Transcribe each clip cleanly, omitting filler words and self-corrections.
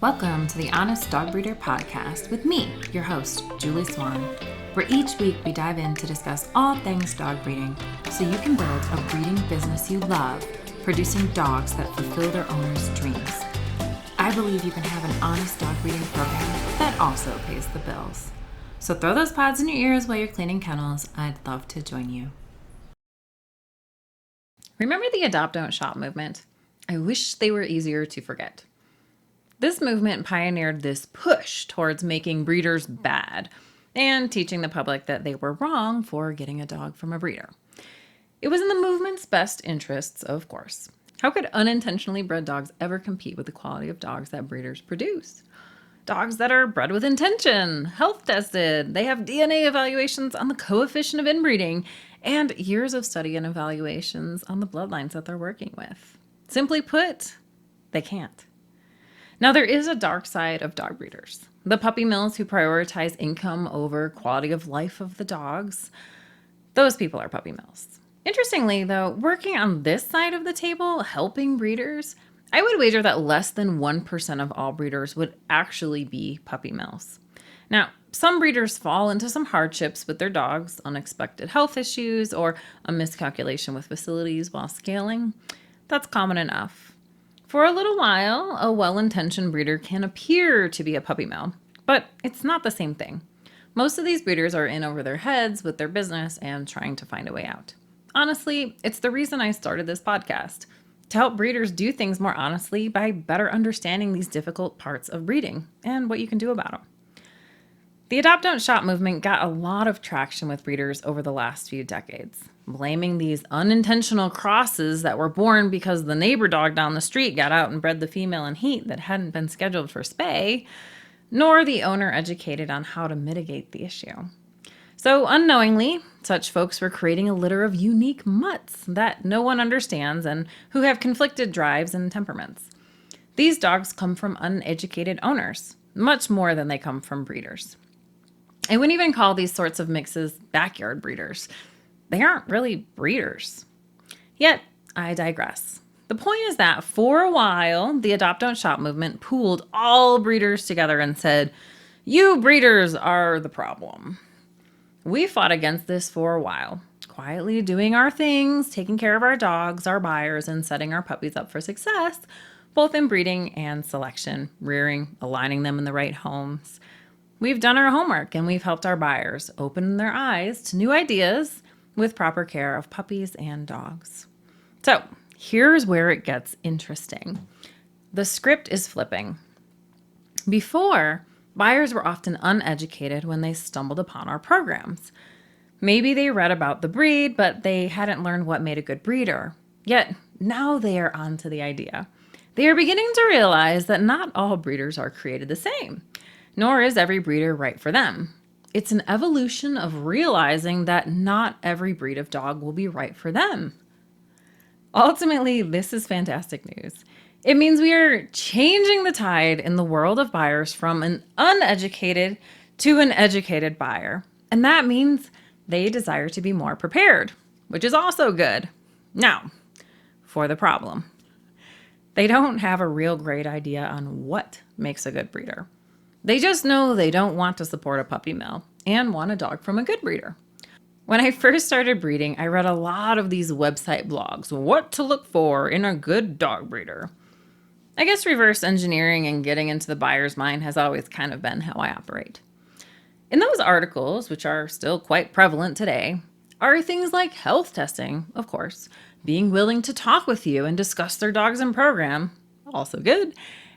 Welcome to the Honest Dog Breeder Podcast with me, your host, Julie Swan, where each week we dive in to discuss all things dog breeding so you can build a breeding business you love, producing dogs that fulfill their owners' dreams. I believe you can have an honest dog breeding program that also pays the bills. So throw those pods in your ears while you're cleaning kennels. I'd love to join you. Remember the Adopt Don't Shop movement? I wish they were easier to forget. This movement pioneered this push towards making breeders bad and teaching the public that they were wrong for getting a dog from a breeder. It was in the movement's best interests, of course. How could unintentionally bred dogs ever compete with the quality of dogs that breeders produce? Dogs that are bred with intention, health tested, they have DNA evaluations on the coefficient of inbreeding, and years of study and evaluations on the bloodlines that they're working with. Simply put, they can't. Now, there is a dark side of dog breeders. The puppy mills who prioritize income over quality of life of the dogs. Those people are puppy mills. Interestingly, though, working on this side of the table, helping breeders, I would wager that less than 1% of all breeders would actually be puppy mills. Now, some breeders fall into some hardships with their dogs, unexpected health issues, or a miscalculation with facilities while scaling. That's common enough. For a little while, a well-intentioned breeder can appear to be a puppy mill, but it's not the same thing. Most of these breeders are in over their heads with their business and trying to find a way out. Honestly, it's the reason I started this podcast, to help breeders do things more honestly by better understanding these difficult parts of breeding and what you can do about them. The Adopt Don't Shop movement got a lot of traction with breeders over the last few decades, blaming these unintentional crosses that were born because the neighbor dog down the street got out and bred the female in heat that hadn't been scheduled for spay, nor the owner educated on how to mitigate the issue. So unknowingly, such folks were creating a litter of unique mutts that no one understands and who have conflicted drives and temperaments. These dogs come from uneducated owners, much more than they come from breeders. I wouldn't even call these sorts of mixes backyard breeders. They aren't really breeders. Yet, I digress. The point is that for a while, the Adopt Don't Shop movement pooled all breeders together and said, "You breeders are the problem." We fought against this for a while, quietly doing our things, taking care of our dogs, our buyers, and setting our puppies up for success, both in breeding and selection, rearing, aligning them in the right homes. We've done our homework and we've helped our buyers open their eyes to new ideas with proper care of puppies and dogs. So here's where it gets interesting. The script is flipping. Before, buyers were often uneducated when they stumbled upon our programs. Maybe they read about the breed, but they hadn't learned what made a good breeder. Yet now they are onto the idea. They are beginning to realize that not all breeders are created the same, nor is every breeder right for them. It's an evolution of realizing that not every breed of dog will be right for them. Ultimately, this is fantastic news. It means we are changing the tide in the world of buyers from an uneducated to an educated buyer. And that means they desire to be more prepared, which is also good. Now, for the problem. They don't have a real great idea on what makes a good breeder. They just know they don't want to support a puppy mill and want a dog from a good breeder. When I first started breeding, I read a lot of these website blogs, what to look for in a good dog breeder. I guess reverse engineering and getting into the buyer's mind has always kind of been how I operate. In those articles, which are still quite prevalent today, are things like health testing, of course, being willing to talk with you and discuss their dogs and program, also good.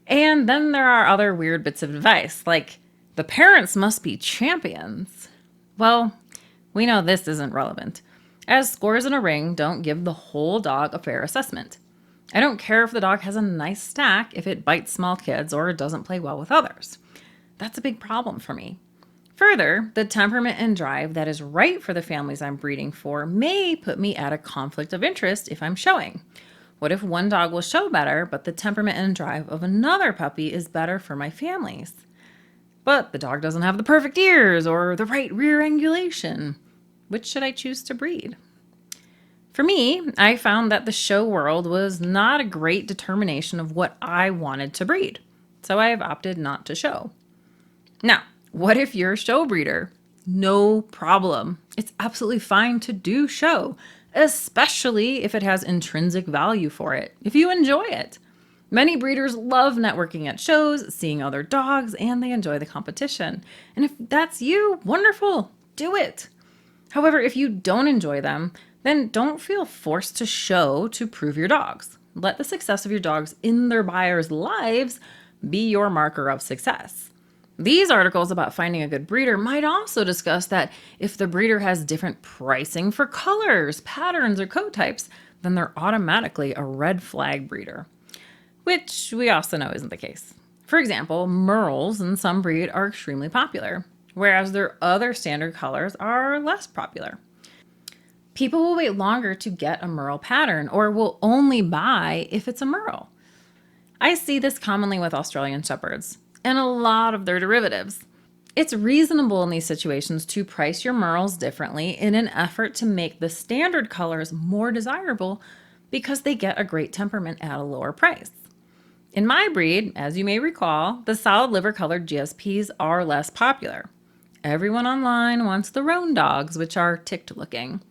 And then there are other weird bits of advice, like the parents must be champions. Well, we know this isn't relevant, as scores in a ring don't give the whole dog a fair assessment. I don't care if the dog has a nice stack if it bites small kids or doesn't play well with others. That's a big problem for me. Further, the temperament and drive that is right for the families I'm breeding for may put me at a conflict of interest if I'm showing. What if one dog will show better, but the temperament and drive of another puppy is better for my families? But the dog doesn't have the perfect ears or the right rear angulation. Which should I choose to breed? For me, I found that the show world was not a great determination of what I wanted to breed. so I have opted not to show. Now, what if you're a show breeder? No problem. It's absolutely fine to do show, especially if it has intrinsic value for it, if you enjoy it. Many breeders love networking at shows, seeing other dogs, and they enjoy the competition. And if that's you, wonderful, do it. However, if you don't enjoy them, then don't feel forced to show to prove your dogs. Let the success of your dogs in their buyers' lives be your marker of success. These articles about finding a good breeder might also discuss that if the breeder has different pricing for colors, patterns, or coat types, then they're automatically a red flag breeder, which we also know isn't the case. For example, merles in some breed are extremely popular, whereas their other standard colors are less popular. People will wait longer to get a merle pattern or will only buy if it's a merle. I see this commonly with Australian Shepherds and a lot of their derivatives. It's reasonable in these situations to price your merles differently in an effort to make the standard colors more desirable because they get a great temperament at a lower price. In my breed, as you may recall, the solid liver colored GSPs are less popular. Everyone online wants the roan dogs, which are ticked looking.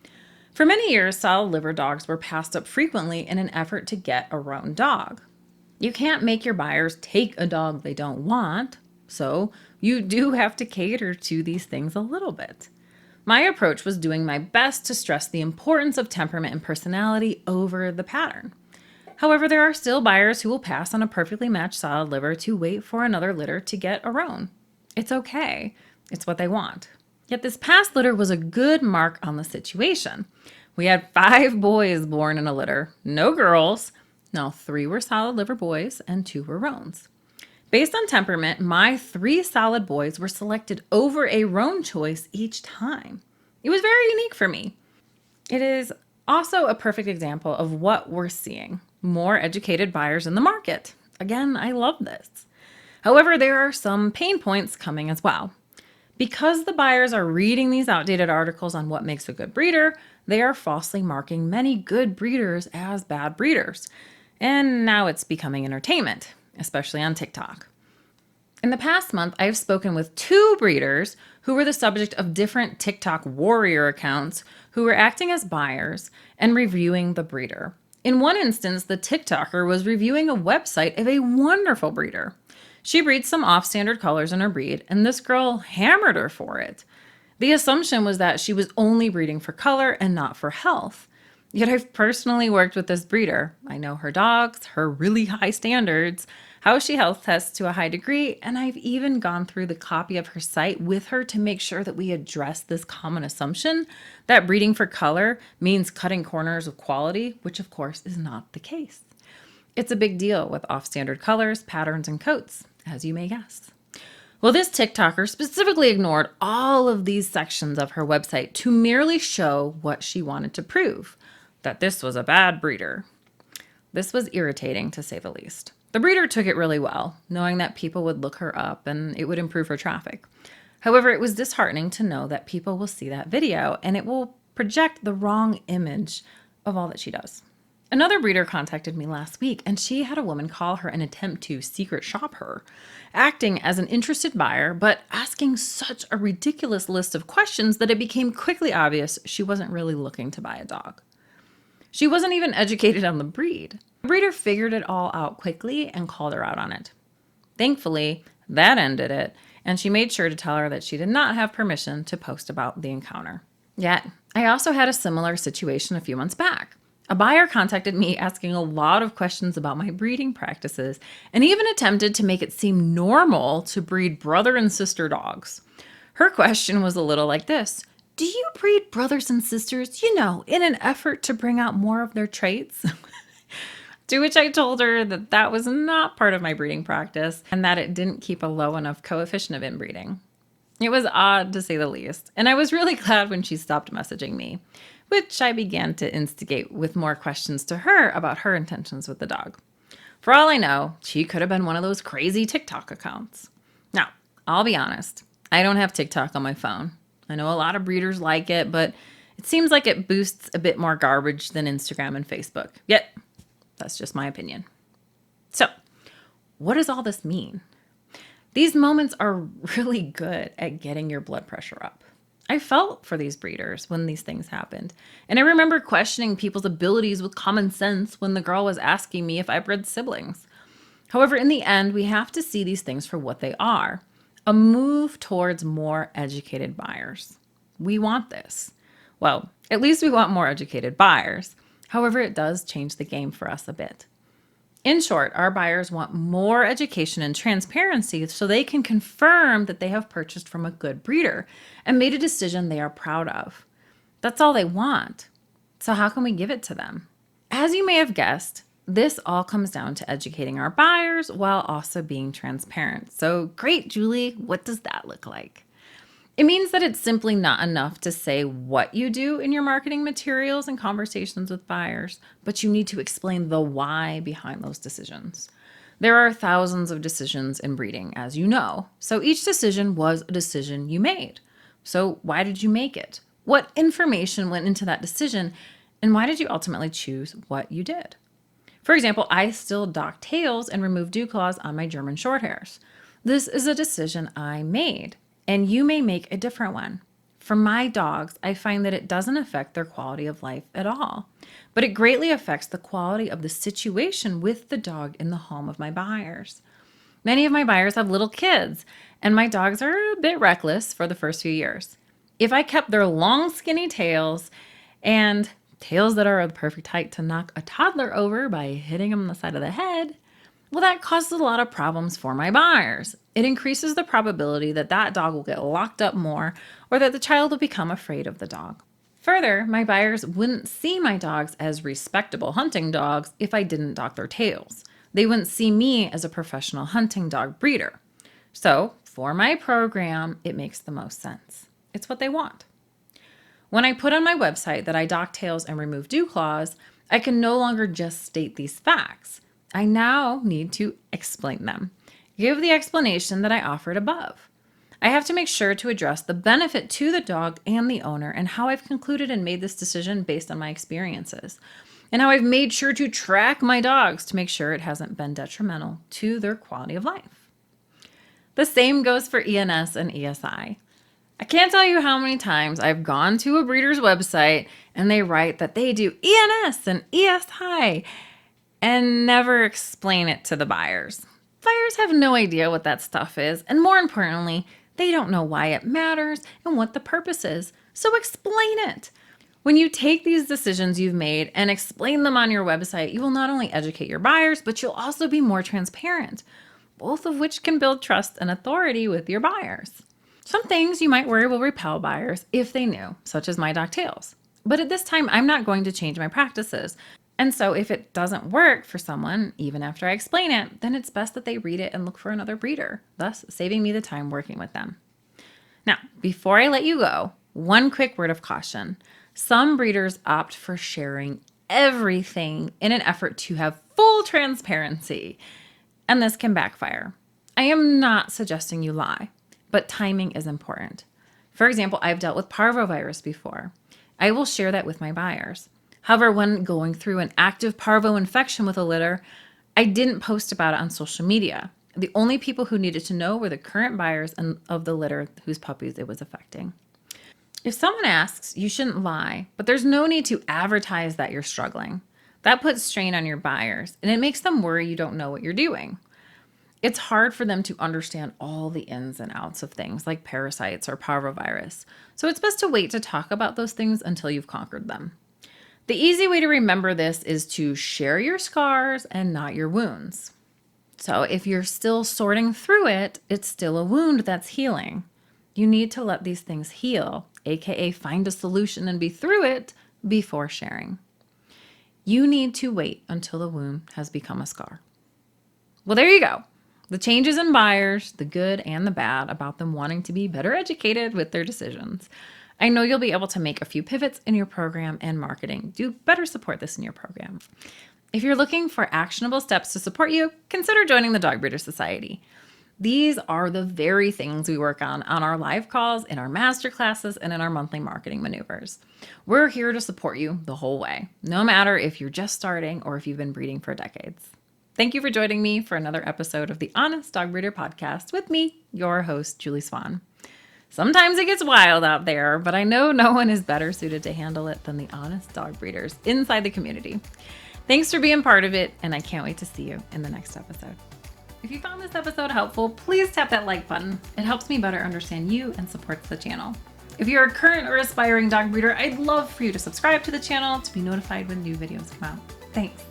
For many years, solid liver dogs were passed up frequently in an effort to get a roan dog. You can't make your buyers take a dog they don't want, so you do have to cater to these things a little bit. My approach was doing my best to stress the importance of temperament and personality over the pattern. However, there are still buyers who will pass on a perfectly matched solid liver to wait for another litter to get a roan. It's okay. It's what they want. Yet this past litter was a good mark on the situation. We had 5 boys born in a litter, no girls. Now 3 were solid liver boys and 2 were roans. Based on temperament, my 3 solid boys were selected over a roan choice each time. It was very unique for me. It is also a perfect example of what we're seeing. More educated buyers in the market. Again, I love this. However, there are some pain points coming as well. Because the buyers are reading these outdated articles on what makes a good breeder, they are falsely marking many good breeders as bad breeders. And now it's becoming entertainment, especially on TikTok. In the past month, I have spoken with 2 breeders who were the subject of different TikTok warrior accounts who were acting as buyers and reviewing the breeder. In one instance, the TikToker was reviewing a website of a wonderful breeder. She breeds some off-standard colors in her breed, and this girl hammered her for it. The assumption was that she was only breeding for color and not for health. Yet I've personally worked with this breeder. I know her dogs, her really high standards, how she health tests to a high degree, and I've even gone through the copy of her site with her to make sure that we address this common assumption that breeding for color means cutting corners of quality, which of course is not the case. It's a big deal with off-standard colors, patterns, and coats, as you may guess. Well, this TikToker specifically ignored all of these sections of her website to merely show what she wanted to prove, that this was a bad breeder. This was irritating, to say the least. The breeder took it really well, knowing that people would look her up and it would improve her traffic. However, it was disheartening to know that people will see that video and it will project the wrong image of all that she does. Another breeder contacted me last week, and she had a woman call her and attempt to secret shop her, acting as an interested buyer, but asking such a ridiculous list of questions that it became quickly obvious she wasn't really looking to buy a dog. She wasn't even educated on the breed. The breeder figured it all out quickly and called her out on it. Thankfully, that ended it, and she made sure to tell her that she did not have permission to post about the encounter. Yet, I also had a similar situation a few months back. A buyer contacted me asking a lot of questions about my breeding practices and even attempted to make it seem normal to breed brother and sister dogs. Her question was a little like this: do you breed brothers and sisters, in an effort to bring out more of their traits? To which I told her that that was not part of my breeding practice and that it didn't keep a low enough coefficient of inbreeding. It was odd, to say the least, and I was really glad when she stopped messaging me, which I began to instigate with more questions to her about her intentions with the dog. For all I know, she could have been one of those crazy TikTok accounts. Now, I'll be honest, I don't have TikTok on my phone. I know a lot of breeders like it, but it seems like it boosts a bit more garbage than Instagram and Facebook. Yet, that's just my opinion. So, what does all this mean? These moments are really good at getting your blood pressure up. I felt for these breeders when these things happened. And I remember questioning people's abilities with common sense when the girl was asking me if I bred siblings. However, in the end, we have to see these things for what they are: a move towards more educated buyers. We want this. Well, at least we want more educated buyers. However, it does change the game for us a bit. In short, our buyers want more education and transparency so they can confirm that they have purchased from a good breeder and made a decision they are proud of. That's all they want. So how can we give it to them? As you may have guessed, this all comes down to educating our buyers while also being transparent. So great, Julie, what does that look like? It means that it's simply not enough to say what you do in your marketing materials and conversations with buyers, but you need to explain the why behind those decisions. There are thousands of decisions in breeding, as you know, so each decision was a decision you made. So why did you make it? What information went into that decision, and why did you ultimately choose what you did? For example, I still dock tails and remove dew claws on my German Shorthairs. This is a decision I made, and you may make a different one. For my dogs, I find that it doesn't affect their quality of life at all, but it greatly affects the quality of the situation with the dog in the home of my buyers. Many of my buyers have little kids, and my dogs are a bit reckless for the first few years. If I kept their long, skinny tails and tails that are the perfect height to knock a toddler over by hitting them on the side of the head, well, that causes a lot of problems for my buyers. It increases the probability that that dog will get locked up more or that the child will become afraid of the dog. Further, my buyers wouldn't see my dogs as respectable hunting dogs if I didn't dock their tails. They wouldn't see me as a professional hunting dog breeder. So, for my program, it makes the most sense. It's what they want. When I put on my website that I dock tails and remove dew claws, I can no longer just state these facts. I now need to explain them. Give the explanation that I offered above. I have to make sure to address the benefit to the dog and the owner and how I've concluded and made this decision based on my experiences, and how I've made sure to track my dogs to make sure it hasn't been detrimental to their quality of life. The same goes for ENS and ESI. I can't tell you how many times I've gone to a breeder's website and they write that they do ENS and ESI and never explain it to the buyers. Buyers have no idea what that stuff is, and more importantly, they don't know why it matters and what the purpose is. So explain it. When you take these decisions you've made and explain them on your website, you will not only educate your buyers, but you'll also be more transparent, both of which can build trust and authority with your buyers. Some things you might worry will repel buyers if they knew, such as my dock tails. But at this time, I'm not going to change my practices. And so if it doesn't work for someone, even after I explain it, then it's best that they read it and look for another breeder, thus saving me the time working with them. Now, before I let you go, one quick word of caution. Some breeders opt for sharing everything in an effort to have full transparency, and this can backfire. I am not suggesting you lie, but timing is important. For example, I've dealt with parvovirus before. I will share that with my buyers. However, when going through an active parvo infection with a litter, I didn't post about it on social media. The only people who needed to know were the current buyers of the litter whose puppies it was affecting. If someone asks, you shouldn't lie, but there's no need to advertise that you're struggling. That puts strain on your buyers, and it makes them worry you don't know what you're doing. It's hard for them to understand all the ins and outs of things like parasites or parvovirus, so it's best to wait to talk about those things until you've conquered them. The easy way to remember this is to share your scars and not your wounds. So if you're still sorting through it, it's still a wound that's healing. You need to let these things heal, aka find a solution and be through it before sharing. You need to wait until the wound has become a scar. Well, there you go. The changes in buyers, the good and the bad, about them wanting to be better educated with their decisions. I know you'll be able to make a few pivots in your program and marketing. Do better support this in your program. If you're looking for actionable steps to support you, consider joining the Dog Breeder Society. These are the very things we work on our live calls, in our master classes, and in our monthly marketing maneuvers. We're here to support you the whole way, no matter if you're just starting or if you've been breeding for decades. Thank you for joining me for another episode of the Honest Dog Breeder Podcast with me, your host, Julie Swan. Sometimes it gets wild out there, but I know no one is better suited to handle it than the honest dog breeders inside the community. Thanks for being part of it, and I can't wait to see you in the next episode. If you found this episode helpful, please tap that like button. It helps me better understand you and supports the channel. If you're a current or aspiring dog breeder, I'd love for you to subscribe to the channel to be notified when new videos come out. Thanks.